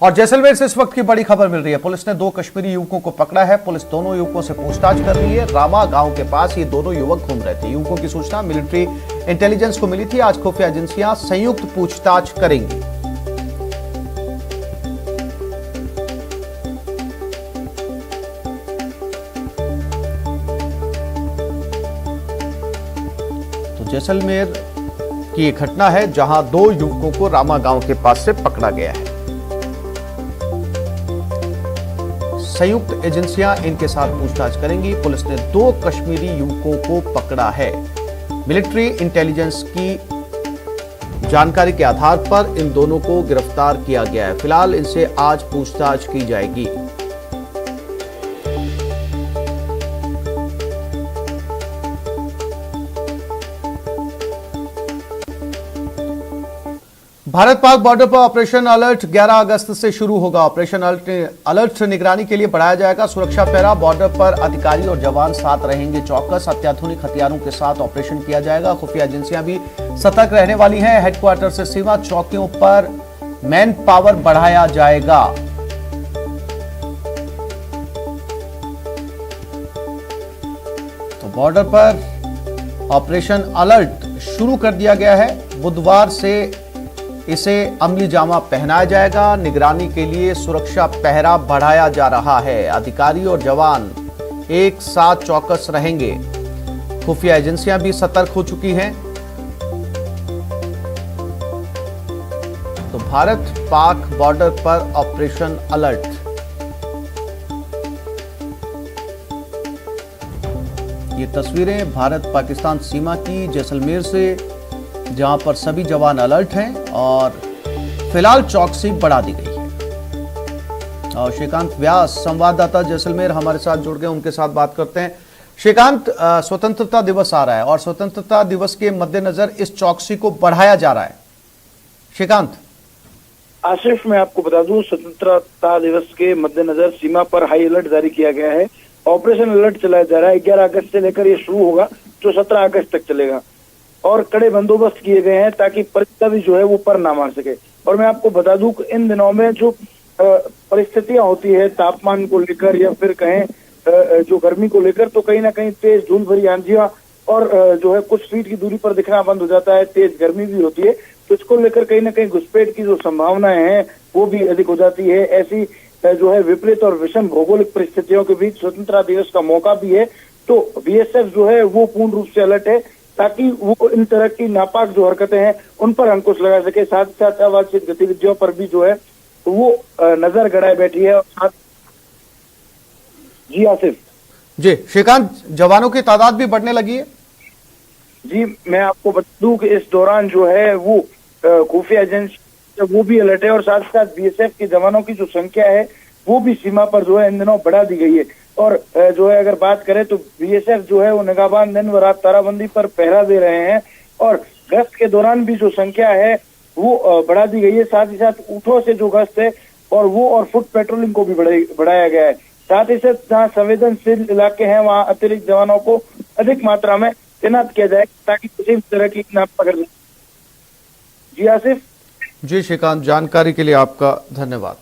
और जैसलमेर से इस वक्त की बड़ी खबर मिल रही है। पुलिस ने 2 कश्मीरी युवकों को पकड़ा है। पुलिस दोनों युवकों से पूछताछ कर रही है। रामा गांव के पास ये दोनों युवक घूम रहे थे। युवकों की सूचना मिलिट्री इंटेलिजेंस को मिली थी। आज खुफिया एजेंसियां संयुक्त पूछताछ करेंगी। तो जैसलमेर की ये घटना है जहां 2 युवकों को रामा गांव के पास से पकड़ा गया है। संयुक्त एजेंसियां इनके साथ पूछताछ करेंगी। पुलिस ने 2 कश्मीरी युवकों को पकड़ा है। मिलिट्री इंटेलिजेंस की जानकारी के आधार पर इन दोनों को गिरफ्तार किया गया है। फिलहाल इनसे आज पूछताछ की जाएगी। भारत पाक बॉर्डर पर ऑपरेशन अलर्ट 11 अगस्त से शुरू होगा। ऑपरेशन अलर्ट निगरानी के लिए बढ़ाया जाएगा सुरक्षा पहरा। बॉर्डर पर अधिकारी और जवान साथ रहेंगे चौकस। अत्याधुनिक हथियारों के साथ ऑपरेशन किया जाएगा। खुफिया एजेंसियां भी सतर्क रहने वाली हैं। हेडक्वार्टर से सीमा चौकियों पर मैन पावर बढ़ाया जाएगा। तो बॉर्डर पर ऑपरेशन अलर्ट शुरू कर दिया गया है। बुधवार से इसे अमली जामा पहनाया जाएगा। निगरानी के लिए सुरक्षा पहरा बढ़ाया जा रहा है। अधिकारी और जवान एक साथ चौकस रहेंगे। खुफिया एजेंसियां भी सतर्क हो चुकी हैं। तो भारत पाक बॉर्डर पर ऑपरेशन अलर्ट। ये तस्वीरें भारत पाकिस्तान सीमा की जैसलमेर से, जहां पर सभी जवान अलर्ट हैं और फिलहाल चौकसी बढ़ा दी गई है। और श्रीकांत व्यास संवाददाता जैसलमेर हमारे साथ जुड़ गए, उनके साथ बात करते हैं। श्रीकांत, स्वतंत्रता दिवस आ रहा है और स्वतंत्रता दिवस के मद्देनजर इस चौकसी को बढ़ाया जा रहा है। श्रीकांत। आसिफ, मैं आपको बता दूं, स्वतंत्रता दिवस के मद्देनजर सीमा पर हाई अलर्ट जारी किया गया है। ऑपरेशन अलर्ट चलाया जा रहा है। 11 अगस्त से लेकर ये शुरू होगा जो 17 अगस्त तक चलेगा और कड़े बंदोबस्त किए गए हैं ताकि परिस्थिति भी जो है वो पर ना मार सके। और मैं आपको बता दूं कि इन दिनों में जो परिस्थितियां होती है तापमान को लेकर या फिर कहें जो गर्मी को लेकर, तो कहीं ना कहीं तेज धूल भरी आंधियां और जो है कुछ फीट की दूरी पर दिखना बंद हो जाता है। तेज गर्मी भी होती है, तो इसको लेकर कहीं ना कहीं घुसपैठ की जो संभावनाएं हैं वो भी अधिक हो जाती है। ऐसी जो है विपरीत और विषम भौगोलिक परिस्थितियों के बीच स्वतंत्रता दिवस का मौका भी है। तो बीएसएफ जो है वो पूर्ण रूप से अलर्ट है ताकि वो इन तरह की नापाक जो हरकतें हैं उन पर अंकुश लगा सके। साथ ही साथ अवांछित गतिविधियों पर भी जो है वो नजर गड़ाए बैठी है। और साथ जी आसिफ। जी श्रीकांत, जवानों की तादाद भी बढ़ने लगी है। जी, मैं आपको बता दूं कि इस दौरान जो है वो खुफिया एजेंसी वो भी अलर्ट है और साथ ही साथ बीएसएफ के जवानों की जो संख्या है वो भी सीमा पर जो है इन दिनों बढ़ा दी गई है। और जो है अगर बात करें तो बीएसएफ जो है वो निगाहबान दिन व रात ताराबंदी पर पहरा दे रहे हैं और गश्त के दौरान भी जो संख्या है वो बढ़ा दी गई है। साथ ही साथ ऊँटों से जो गश्त है और फुट पेट्रोलिंग को भी बढ़ाया गया है। साथ ही साथ जहाँ संवेदनशील इलाके हैं वहाँ अतिरिक्त जवानों को अधिक मात्रा में तैनात किया जाए ताकि किसी भी तरह की नाप पकड़ जाए। जी आसिफ। जी श्रीकांत, जानकारी के लिए आपका धन्यवाद।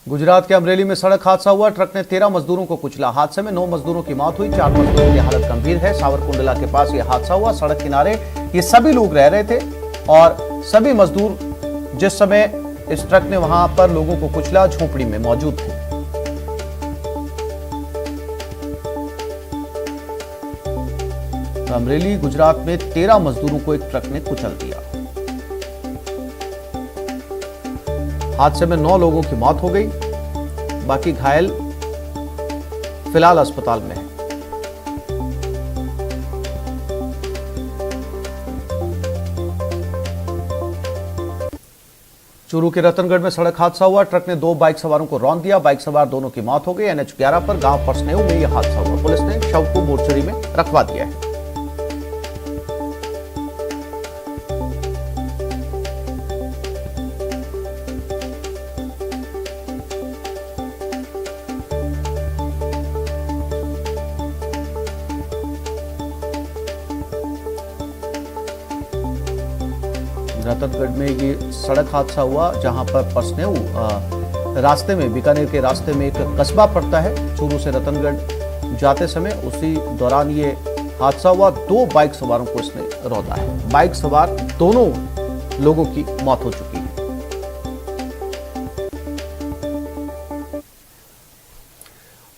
गुजरात के अमरेली में सड़क हादसा हुआ। ट्रक ने 13 मजदूरों को कुचला। हादसे में 9 मजदूरों की मौत हुई। 4 मजदूरों की हालत गंभीर है। सावरकुंडला के पास यह हादसा हुआ। सड़क किनारे ये सभी लोग रह रहे थे और सभी मजदूर जिस समय इस ट्रक ने वहां पर लोगों को कुचला झोपड़ी में मौजूद थे। तो अमरेली गुजरात में 13 मजदूरों को एक ट्रक ने कुचल दिया। हादसे में 9 लोगों की मौत हो गई। बाकी घायल फिलहाल अस्पताल में है। चूरू के रतनगढ़ में सड़क हादसा हुआ। ट्रक ने 2 बाइक सवारों को रौंद दिया। बाइक सवार दोनों की मौत हो गई। NH 11 पर गांव परसनेऊ में यह हादसा हुआ। पुलिस ने शव को मोर्चरी में रखवा दिया है। रतनगढ़ में ये सड़क हादसा हुआ, जहां पर परसनेऊ रास्ते में, बीकानेर के रास्ते में एक कस्बा पड़ता है चूरू से रतनगढ़ जाते समय, उसी दौरान ये हादसा हुआ। 2 बाइक सवारों को इसने रौंदा है। बाइक सवार दोनों लोगों की मौत हो चुकी है।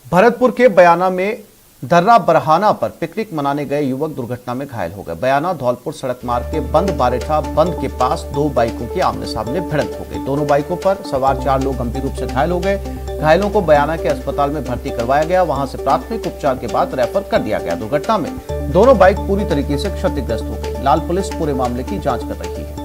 भरतपुर के बयाना में दर्रा बरहाना पर पिकनिक मनाने गए युवक दुर्घटना में घायल हो गए। बयाना धौलपुर सड़क मार्ग के बंद बारेठा बंद के पास 2 बाइकों की आमने सामने भिड़ंत हो गई। दोनों बाइकों पर सवार 4 लोग गंभीर रूप से घायल हो गए। घायलों को बयाना के अस्पताल में भर्ती करवाया गया, वहां से प्राथमिक उपचार के बाद रेफर कर दिया गया। दुर्घटना में दोनों बाइक पूरी तरीके से क्षतिग्रस्त हो गई। लाल पुलिस पूरे मामले की जांच कर रही है।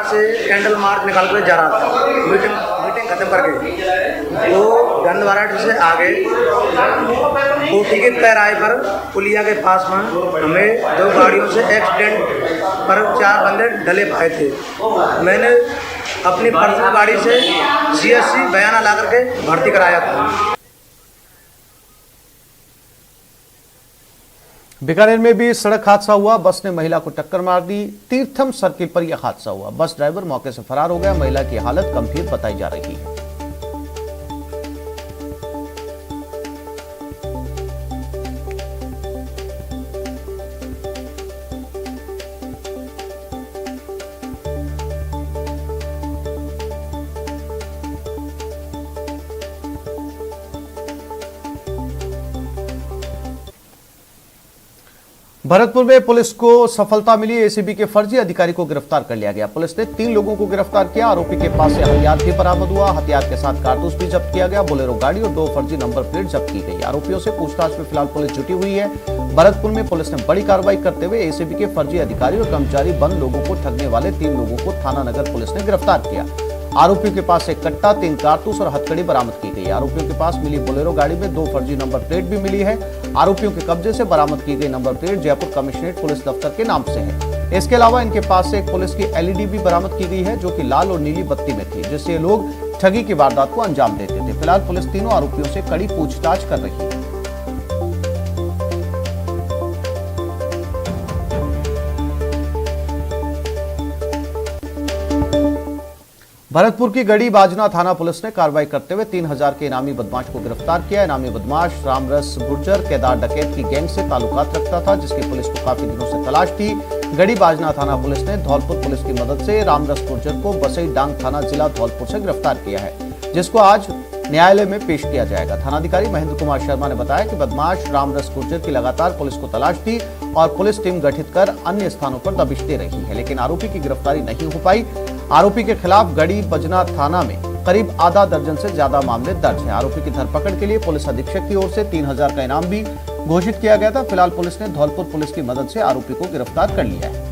से कैंडल मार्च निकाल कर जा रहा था, मीटिंग खत्म करके वो गंदवाराट से आगे कोठी के पैराए पर पुलिया के पास में हमें 2 गाड़ियों से एक्सीडेंट पर 4 बंदे ढले पाए थे। मैंने अपनी पर्सनल गाड़ी से CSC बयाना ला करके भर्ती कराया था। बीकानेर में भी सड़क हादसा हुआ। बस ने महिला को टक्कर मार दी। तीर्थम सर्किल पर यह हादसा हुआ। बस ड्राइवर मौके से फरार हो गया। महिला की हालत गंभीर बताई जा रही है। भरतपुर में पुलिस को सफलता मिली। एसीबी के फर्जी अधिकारी को गिरफ्तार कर लिया गया। पुलिस ने 3 लोगों को गिरफ्तार किया। आरोपी के पास से हथियार भी बरामद हुआ। हथियार के साथ कारतूस भी जब्त किया गया। बोलेरो गाड़ी और 2 फर्जी नंबर प्लेट जब्त की गई। आरोपियों से पूछताछ में फिलहाल पुलिस जुटी हुई है। भरतपुर में पुलिस ने बड़ी कार्रवाई करते हुए एसीबी के फर्जी अधिकारी और कर्मचारी बन लोगों को ठगने वाले 3 लोगों को थाना नगर पुलिस ने गिरफ्तार किया। आरोपियों के पास एक कट्टा, 3 कारतूस और हथकड़ी बरामद की गई। आरोपियों के पास मिली बोलेरो गाड़ी में 2 फर्जी नंबर प्लेट भी मिली है। आरोपियों के कब्जे से बरामद की गई number plate Jaipur commissionerate police दफ्तर के नाम से है। इसके अलावा इनके पास से एक पुलिस की LED भी बरामद की गई है, जो कि लाल और नीली बत्ती में थी, जिससे लोग ठगी की वारदात को अंजाम देते थे। फिलहाल पुलिस तीनों आरोपियों से कड़ी पूछताछ कर रही है। भरतपुर की गड़ी बाजना थाना पुलिस ने कार्रवाई करते हुए 3000 के इनामी बदमाश को गिरफ्तार किया। इनामी बदमाश रामरस गुर्जर केदार डकैत की गैंग से ताल्लुकात रखता था, जिसकी पुलिस को काफी दिनों से तलाश थी। गड़ी बाजना थाना पुलिस ने धौलपुर पुलिस की मदद से रामरस गुर्जर को बसई डांग थाना जिला धौलपुर से गिरफ्तार किया है, जिसको आज न्यायालय में पेश किया जाएगा। थानाधिकारी महेंद्र कुमार शर्मा ने बताया कि बदमाश रामरस गुर्जर की लगातार पुलिस को तलाश थी और पुलिस टीम गठित कर अन्य स्थानों पर दबिश दे रही है, लेकिन आरोपी की गिरफ्तारी नहीं हो पाई। आरोपी के खिलाफ गड़ी बजना थाना में करीब आधा दर्जन से ज्यादा मामले दर्ज हैं। आरोपी की धरपकड़ के लिए पुलिस अधीक्षक की ओर से 3000 का इनाम भी घोषित किया गया था। फिलहाल पुलिस ने धौलपुर पुलिस की मदद से आरोपी को गिरफ्तार कर लिया है।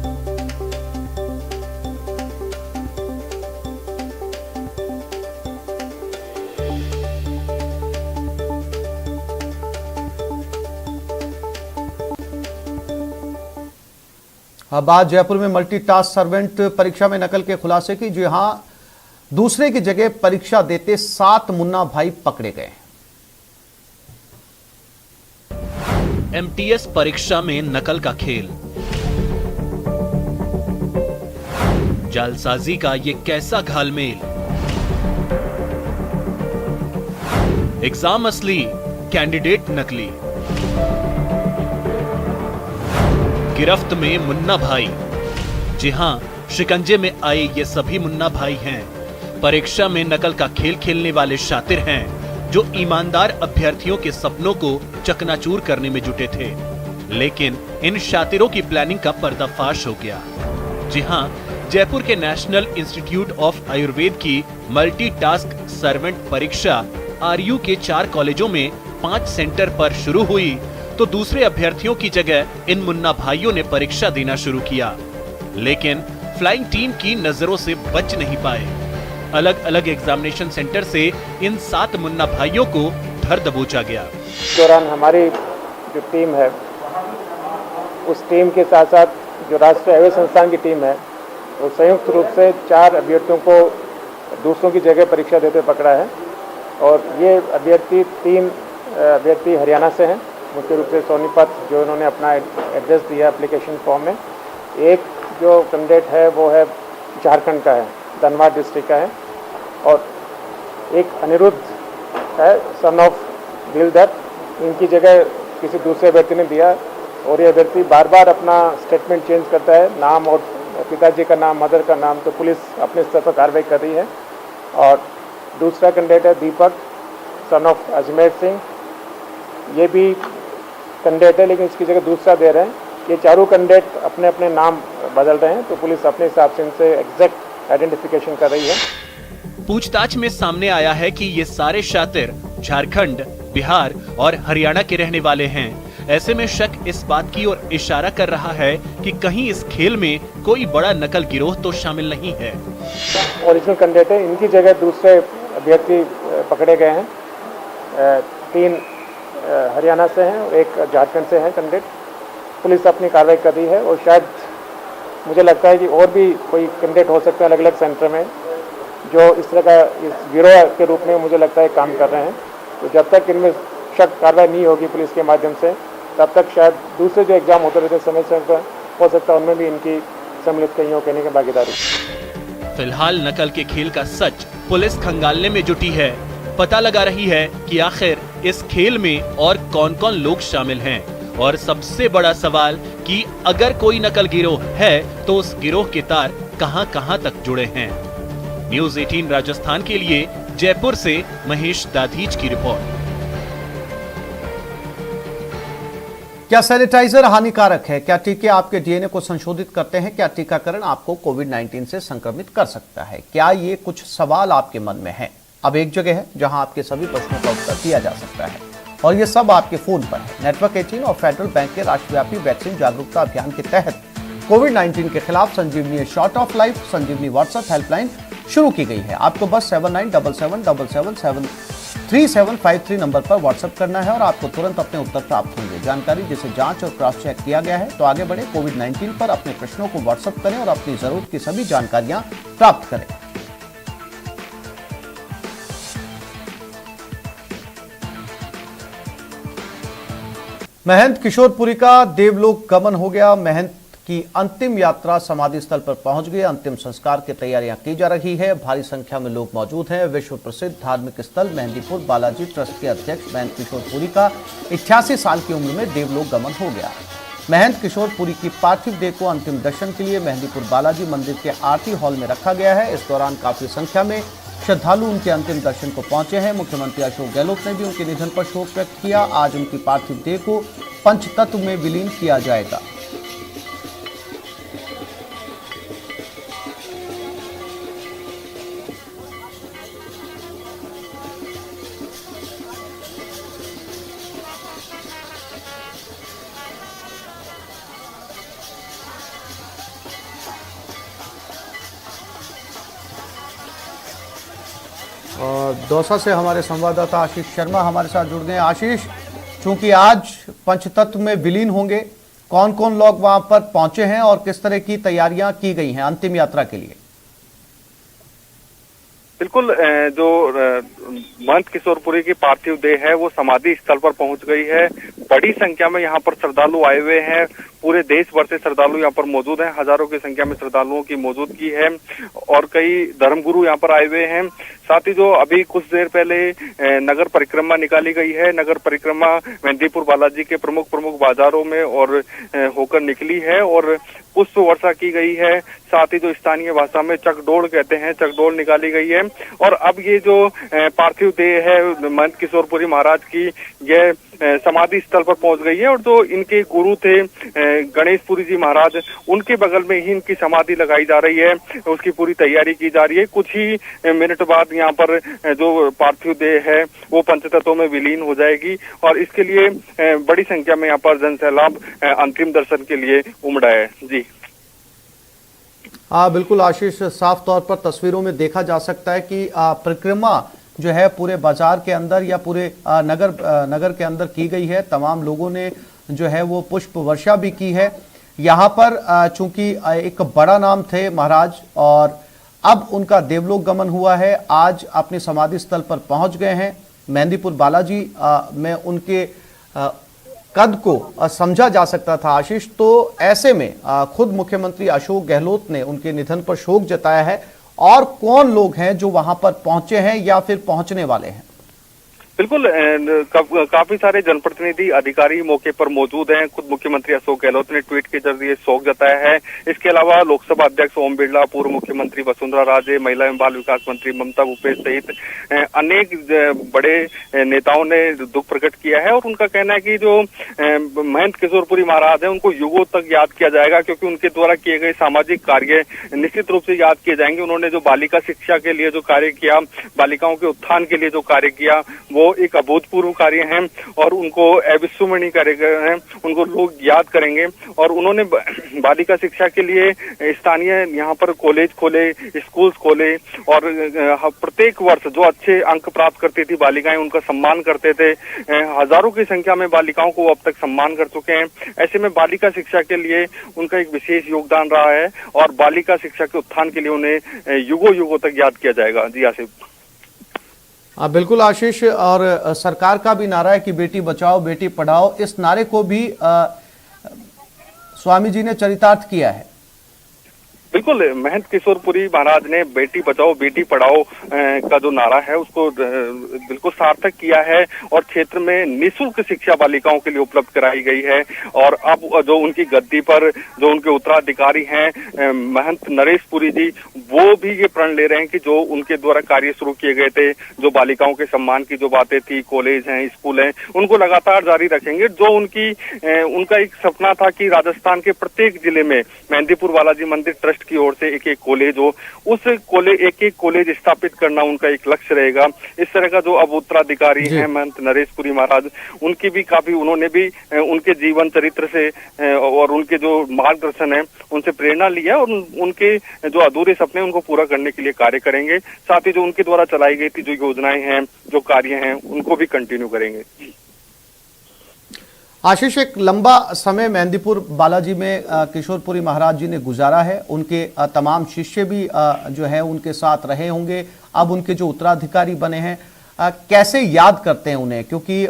अब आज जयपुर में मल्टीटास्क सर्वेंट परीक्षा में नकल के खुलासे की। जी हां, दूसरे की जगह परीक्षा देते 7 मुन्ना भाई पकड़े गए। MTS परीक्षा में नकल का खेल, जालसाजी का ये कैसा घालमेल। एग्जाम असली, कैंडिडेट नकली। गिरफ्त में मुन्ना भाई। जी हां, शिकंजे में आए ये सभी मुन्ना भाई हैं। परीक्षा में नकल का खेल खेलने वाले शातिर हैं, जो ईमानदार अभ्यर्थियों के सपनों को चकनाचूर करने में जुटे थे। लेकिन इन शातिरों की प्लानिंग का पर्दाफाश हो गया। जी हां, जयपुर के नेशनल इंस्टीट्यूट ऑफ आयुर्वेद की मल्टीटास्क सर्वेंट परीक्षा RU के 4 कॉलेजों में 5 सेंटर पर शुरू हुई, तो दूसरे अभ्यर्थियों की जगह इन मुन्ना भाइयों ने परीक्षा देना शुरू किया, लेकिन फ्लाइंग टीम की नजरों से बच नहीं पाए। अलग अलग एग्जामिनेशन सेंटर से इन 7 मुन्ना भाइयों को धर दबोचा गया। दौरान हमारी जो टीम है, उस टीम के साथ साथ जो राष्ट्रीय आयुर्वेद संस्थान की टीम है, वो संयुक्त रूप से 4 अभ्यर्थियों को दूसरों की जगह परीक्षा देते पकड़ा है। और ये अभ्यर्थी 3 अभ्यर्थी हरियाणा से हैं मुख्य रूप से सोनीपत जो इन्होंने अपना एड्रेस दिया एप्लीकेशन फॉर्म में। एक जो कैंडिडेट है वो है झारखंड का है, धनबाद डिस्ट्रिक्ट का है, और एक अनिरुद्ध है सन ऑफ दिलदर, इनकी जगह किसी दूसरे व्यक्ति ने दिया और ये व्यक्ति बार बार अपना स्टेटमेंट चेंज करता है, नाम और पिताजी का नाम, मदर का नाम, तो पुलिस अपने स्तर पर कार्रवाई कर रही है। और दूसरा कैंडिडेट है दीपक सन ऑफ अजमेर सिंह, ये भी कैंडिडेट है लेकिन इसकी जगह दूसरा दे रहे हैं। ये चारों कैंडिडेट अपने अपने नाम बदल रहे हैं, तो पुलिस अपने हिसाब से इनसे एग्जैक्ट आइडेंटिफिकेशन कर रही है। पूछताछ में सामने आया है कि ये सारे शातिर झारखंड, बिहार और हरियाणा के रहने वाले हैं। ऐसे में शक इस बात की ओर इशारा कर रहा है कि कहीं इस खेल में कोई बड़ा नकल गिरोह तो शामिल नहीं है। ओरिजिनल कैंडिडेट है, इनकी जगह दूसरे अभ्यर्थी पकड़े गए हैं। 3 हरियाणा से हैं और 1 झारखंड से हैं कैंडिडेट। पुलिस अपनी कार्रवाई कर रही है और शायद मुझे लगता है कि और भी कोई कैंडिडेट हो सकते हैं अलग अलग सेंटर में जो इस तरह का इस गिरोह के रूप में मुझे लगता है काम कर रहे हैं। तो जब तक इनमें शक कार्रवाई नहीं होगी पुलिस के माध्यम से, तब तक शायद दूसरे जो एग्जाम होते रहते समय से हो सकता है उनमें भी इनकी सम्मिलित कहीं हो कहने की भागीदारी। फिलहाल नकल के खेल का सच पुलिस खंगालने में जुटी है। पता लगा रही है कि आखिर इस खेल में और कौन कौन लोग शामिल हैं, और सबसे बड़ा सवाल कि अगर कोई नकल गिरोह है तो उस गिरोह के तार कहां-कहां तक जुड़े हैं। न्यूज़ 18 राजस्थान के लिए जयपुर से महेश दाधीच की रिपोर्ट। क्या सैनिटाइजर हानिकारक है? क्या टीके आपके डीएनए को संशोधित करते हैं? क्या टीकाकरण आपको कोविड-19 से संक्रमित कर सकता है? क्या ये कुछ सवाल आपके मन में हैं? अब एक जगह है जहां आपके सभी प्रश्नों का उत्तर दिया जा सकता है, और ये सब आपके फोन पर है। नेटवर्क 18 और फेडरल बैंक के राष्ट्रव्यापी वैक्सीन जागरूकता अभियान के तहत कोविड-19 के खिलाफ Sanjeevani shot of life Sanjeevani WhatsApp helpline शुरू की गई है। आपको बस 7977773753 नंबर पर व्हाट्सएप करना है और आपको तुरंत अपने उत्तर प्राप्त होंगे। जानकारी जिसे जांच और क्रॉस चेक किया गया है, तो आगे बढ़े। कोविड-19 पर अपने प्रश्नों को व्हाट्सएप करें और अपनी जरूरत की सभी जानकारियां प्राप्त करें। महंत किशोरपुरी का देवलोक गमन हो गया। महंत की अंतिम यात्रा समाधि स्थल पर पहुंच गई। अंतिम संस्कार की तैयारियां की जा रही है। भारी संख्या में लोग मौजूद हैं। विश्व प्रसिद्ध धार्मिक स्थल मेहंदीपुर बालाजी ट्रस्ट के अध्यक्ष महंत किशोरपुरी का 88 साल की उम्र में देवलोक गमन हो गया। महंत किशोरपुरी की पार्थिव देह को अंतिम दर्शन के लिए मेहंदीपुर बालाजी मंदिर के आरती हॉल में रखा गया है। इस दौरान काफी संख्या में श्रद्धालु उनके अंतिम दर्शन को पहुंचे हैं। मुख्यमंत्री अशोक गहलोत ने भी उनके निधन पर शोक व्यक्त किया। आज उनकी पार्थिव देह को पंचतत्व में विलीन किया जाएगा। और दौसा से हमारे संवाददाता आशीष शर्मा हमारे साथ जुड़ गए। आशीष, चूंकि आज पंचतत्व में विलीन होंगे, कौन कौन लोग वहां पर पहुंचे हैं और किस तरह की तैयारियां की गई हैं अंतिम यात्रा के लिए? बिल्कुल, जो महंत किशोरपुरी की पार्थिव देह है वो समाधि स्थल पर पहुंच गई है। बड़ी संख्या में यहाँ पर श्रद्धालु आए हुए हैं। पूरे देश भर से श्रद्धालु यहाँ पर मौजूद हैं। हजारों की संख्या में श्रद्धालुओं की मौजूदगी है और कई धर्मगुरु यहाँ पर आए हुए हैं। साथ ही जो अभी कुछ देर पहले नगर परिक्रमा निकाली गई है, नगर परिक्रमा मेहंदीपुर बालाजी के प्रमुख बाजारों में और होकर निकली है और पुष्प वर्षा की गई है। साथ ही जो स्थानीय भाषा में चकडोल कहते हैं, चकडोल निकाली गई है। और अब ये जो पार्थिव देह है महंत किशोरपुरी महाराज की, यह समाधि स्थल पर पहुंच गई है। और जो इनके गुरु थे गणेशपुरी जी महाराज, उनके बगल में ही इनकी समाधि लगाई जा रही है। उसकी पूरी तैयारी की जा रही है। कुछ ही मिनट बाद यहाँ पर जो पार्थिव देह है वो पंचतत्वों में विलीन हो जाएगी और इसके लिए बड़ी संख्या में यहाँ पर जनसैलाब अंतिम दर्शन के लिए उमड़ा है। जी हाँ बिल्कुल आशीष, साफ तौर पर तस्वीरों में देखा जा सकता है कि परिक्रमा जो है पूरे बाजार के अंदर या पूरे नगर के अंदर की गई है। तमाम लोगों ने जो है वो पुष्प वर्षा भी की है। यहाँ पर चूंकि एक बड़ा नाम थे महाराज और अब उनका देवलोक गमन हुआ है। आज अपने समाधि स्थल पर पहुंच गए हैं। मेहंदीपुर बालाजी में उनके कद को समझा जा सकता था आशीष, तो ऐसे में खुद मुख्यमंत्री अशोक गहलोत ने उनके निधन पर शोक जताया है। और कौन लोग हैं जो वहां पर पहुंचे हैं या फिर पहुंचने वाले हैं? बिल्कुल, काफी सारे जनप्रतिनिधि अधिकारी मौके पर मौजूद हैं। खुद मुख्यमंत्री अशोक गहलोत ने ट्वीट के जरिए शोक जताया है। इसके अलावा लोकसभा अध्यक्ष ओम बिरला, पूर्व मुख्यमंत्री वसुंधरा राजे, महिला एवं बाल विकास मंत्री ममता भूपेश सहित अनेक बड़े नेताओं ने दुख प्रकट किया है। और उनका कहना है कि जो महंत किशोरपुरी महाराज है उनको युगों तक याद किया जाएगा, क्योंकि उनके द्वारा किए गए सामाजिक कार्य निश्चित रूप से याद किए जाएंगे। उन्होंने जो बालिका शिक्षा के लिए जो कार्य किया, बालिकाओं के उत्थान के लिए जो कार्य किया, वो एक अभूतपूर्व कार्य हैं और उनको अविस्मरणीय कार्य हैं, उनको लोग याद करेंगे। और उन्होंने बालिका शिक्षा के लिए स्थानीय यहाँ पर कॉलेज खोले, स्कूल्स खोले और प्रत्येक वर्ष जो अच्छे अंक प्राप्त करती थी बालिकाएं उनका सम्मान करते थे। हजारों की संख्या में बालिकाओं को अब तक सम्मान कर चुके हैं। ऐसे में बालिका शिक्षा के लिए उनका एक विशेष योगदान रहा है और बालिका शिक्षा के उत्थान के लिए उन्हें युगों युगों तक याद किया जाएगा। जी आसिफ। बिल्कुल आशीष, और सरकार का भी नारा है कि बेटी बचाओ बेटी पढ़ाओ। इस नारे को भी स्वामी जी ने चरितार्थ किया है। बिल्कुल, महंत किशोरपुरी महाराज ने बेटी बचाओ बेटी पढ़ाओ का जो नारा है उसको बिल्कुल सार्थक किया है और क्षेत्र में निःशुल्क शिक्षा बालिकाओं के लिए उपलब्ध कराई गई है। और अब जो उनकी गद्दी पर जो उनके उत्तराधिकारी हैं महंत नरेश पुरी जी, वो भी ये प्रण ले रहे हैं कि जो उनके द्वारा कार्य शुरू किए गए थे, जो बालिकाओं के सम्मान की जो बातें थी, कॉलेज हैं, स्कूल हैं, उनको लगातार जारी रखेंगे। जो उनका एक सपना था कि राजस्थान के प्रत्येक जिले में मेहंदीपुर बालाजी मंदिर ट्रस्ट की ओर से एक कॉलेज हो, उस एक कॉलेज स्थापित करना उनका एक लक्ष्य रहेगा। इस तरह का जो अब उत्तराधिकारी हैं महंत नरेशपुरी महाराज, उनकी भी काफी, उन्होंने भी उनके जीवन चरित्र से और उनके जो मार्गदर्शन है उनसे प्रेरणा लिया और उनके जो अधूरे सपने उनको पूरा करने के लिए कार्य करेंगे। साथ ही जो उनके द्वारा चलाई गई थी जो योजनाएं हैं, जो कार्य हैं, उनको भी कंटिन्यू करेंगे। आशीष, एक लंबा समय मेहंदीपुर बालाजी में किशोरपुरी महाराज जी ने गुजारा है। उनके तमाम शिष्य भी जो है उनके साथ रहे होंगे। अब उनके जो उत्तराधिकारी बने हैं, कैसे याद करते हैं उन्हें? क्योंकि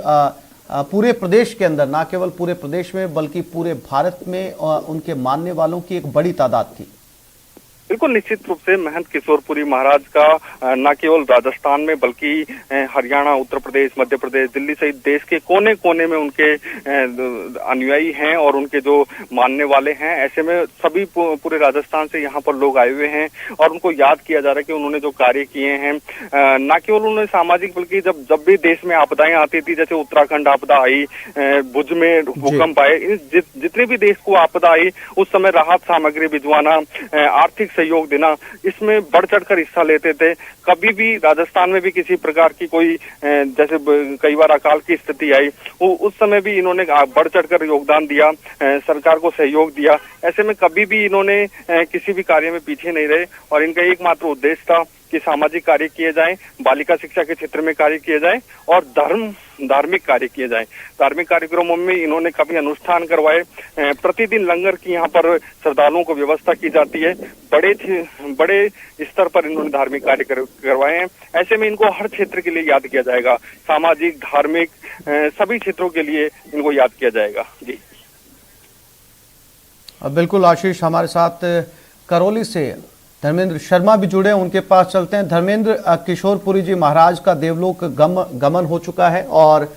पूरे प्रदेश के अंदर, ना केवल पूरे प्रदेश में बल्कि पूरे भारत में उनके मानने वालों की एक बड़ी तादाद थी। बिल्कुल, निश्चित रूप से महंत किशोरपुरी महाराज का न केवल राजस्थान में बल्कि हरियाणा, उत्तर प्रदेश, मध्य प्रदेश, दिल्ली सहित देश के कोने कोने में उनके अनुयायी हैं और उनके जो मानने वाले हैं। ऐसे में सभी पूरे राजस्थान से यहाँ पर लोग आए हुए हैं और उनको याद किया जा रहा है कि उन्होंने जो कार्य किए हैं, न केवल उन्होंने सामाजिक बल्कि जब भी देश में आपदाएं आती थी, जैसे उत्तराखंड आपदा आई, भुज में भूकंप आए, जितने भी देश को आपदा आई उस समय राहत सामग्री भिजवाना, आर्थिक सहयोग देना, इसमें बढ़ चढ़कर हिस्सा लेते थे। कभी भी राजस्थान में भी किसी प्रकार की कोई जैसे कई बार अकाल की स्थिति आई, उस समय भी इन्होंने बढ़ चढ़कर योगदान दिया, सरकार को सहयोग दिया। ऐसे में कभी भी इन्होंने किसी भी कार्य में पीछे नहीं रहे और इनका एकमात्र उद्देश्य था कि सामाजिक कार्य किए जाएं, बालिका शिक्षा के क्षेत्र में कार्य किए जाएं और धार्मिक कार्य किए जाएं। धार्मिक कार्यक्रमों में इन्होंने कभी अनुष्ठान करवाए, प्रतिदिन लंगर की यहाँ पर श्रद्धालुओं को व्यवस्था की जाती है। बड़े स्तर पर इन्होंने धार्मिक कार्य करवाए हैं। ऐसे में इनको हर क्षेत्र के लिए याद किया जाएगा, सामाजिक, धार्मिक, सभी क्षेत्रों के लिए इनको याद किया जाएगा। जी बिल्कुल आशीष, हमारे साथ करौली से धर्मेंद्र शर्मा भी जुड़े, उनके पास चलते हैं। धर्मेंद्र, किशोरपुरी जी महाराज का देवलोक गमन हो चुका है और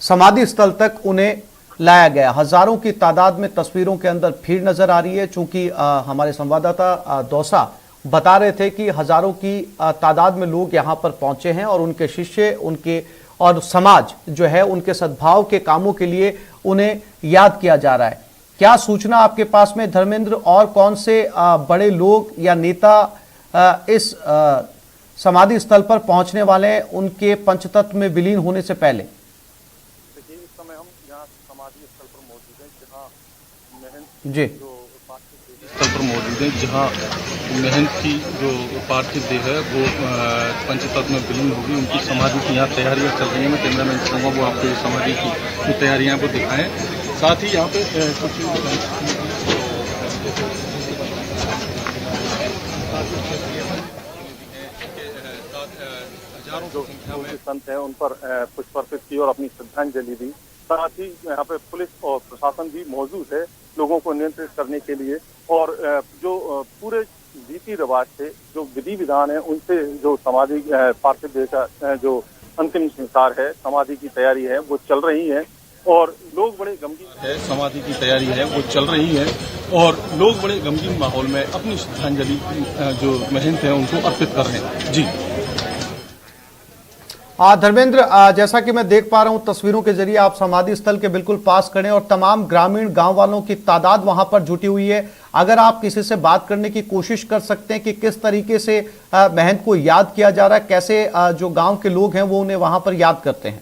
समाधि स्थल तक उन्हें लाया गया। हजारों की तादाद में तस्वीरों के अंदर भीड़ नजर आ रही है। चूंकि हमारे संवाददाता दौसा बता रहे थे कि हजारों की तादाद में लोग यहाँ पर पहुंचे हैं और उनके शिष्य, उनके और समाज जो है उनके सद्भाव के कामों के लिए उन्हें याद किया जा रहा है। क्या सूचना आपके पास में धर्मेंद्र, और कौन से बड़े लोग या नेता इस समाधि स्थल पर पहुंचने वाले हैं उनके पंचतत्व में विलीन होने से पहले? देखिए, इस समय हम यहाँ समाधि स्थल पर मौजूद हैं, जहाँ महंत जी जो पार्थिव देह स्थल पर मौजूद है, जहाँ महंत की जो पार्थिव देह है वो पंचतत्व में विलीन होगी। उनकी समाधि की यहाँ तैयारियाँ चल रही हैं। मैं कैमरामैन से कहूँगा वो आपको समाधि की जो तैयारियाँ वो दिखाएं। साथ ही यहाँ पे कुछ हजारों जो संत हैं उन पर पुष्प अर्पित की और अपनी श्रद्धांजलि दी। साथ ही यहाँ पे पुलिस और प्रशासन भी मौजूद है लोगों को नियंत्रित करने के लिए। और जो पूरे रीति रिवाज से जो विधि विधान है उनसे जो समाधि पार्थिव देह का जो अंतिम संस्कार है, समाधि की तैयारी है वो चल रही है और लोग बड़े गमगीन है, समाधि की तैयारी है वो चल रही है और लोग बड़े गमगीन माहौल में अपनी श्रद्धांजलि जो महंत है उनको अर्पित कर रहे हैं। जी धर्मेंद्र, जैसा कि मैं देख पा रहा हूं तस्वीरों के जरिए, आप समाधि स्थल के बिल्कुल पास खड़े और तमाम ग्रामीण गांव वालों की तादाद वहां पर जुटी हुई है। अगर आप किसी से बात करने की कोशिश कर सकते हैं कि किस तरीके से महंत को याद किया जा रहा है, कैसे जो गांव के लोग हैं वो उन्हें वहां पर याद करते हैं?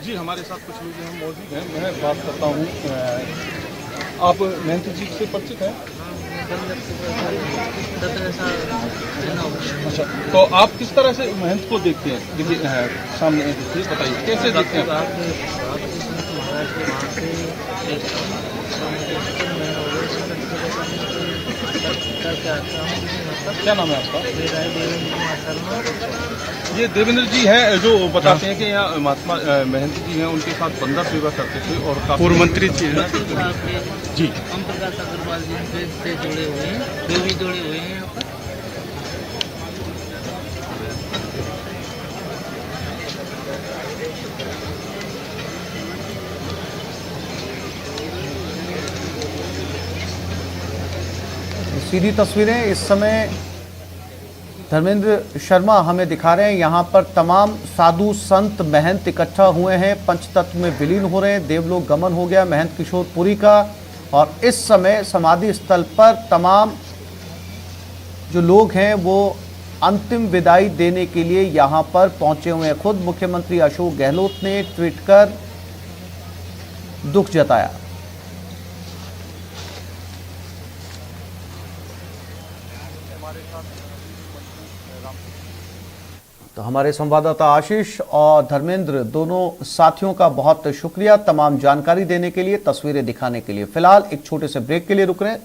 जी हमारे साथ कुछ लोग यहाँ मौजूद हैं, मैं बात करता हूँ। आप महंत जी से परिचित हैं? अच्छा, तो आप किस तरह से महंत को देखते हैं? देखिए सामने देखिए, बताइए कैसे देखते हैं? क्या नाम है आपका? ये देवेंद्र जी हैं जो बताते हैं कि यहाँ महात्मा महंत जी हैं, उनके साथ बंदा सेवा करते थे और पूर्व मंत्री जी हैं जी ओम प्रकाश अग्रवाल जी से जुड़े हुए हैं, जो भी जुड़े हुए हैं यहाँ पर। सीधी तस्वीरें इस समय धर्मेंद्र शर्मा हमें दिखा रहे हैं। यहाँ पर तमाम साधु संत महंत इकट्ठा हुए हैं, पंचतत्व में विलीन हो रहे हैं। देवलोक गमन हो गया महंत किशोरपुरी का और इस समय समाधि स्थल पर तमाम जो लोग हैं वो अंतिम विदाई देने के लिए यहाँ पर पहुंचे हुए हैं। खुद मुख्यमंत्री अशोक गहलोत ने ट्वीट कर दुख जताया। तो हमारे संवाददाता आशीष और धर्मेंद्र दोनों साथियों का बहुत शुक्रिया तमाम जानकारी देने के लिए, तस्वीरें दिखाने के लिए। फिलहाल एक छोटे से ब्रेक के लिए रुक रहे हैं।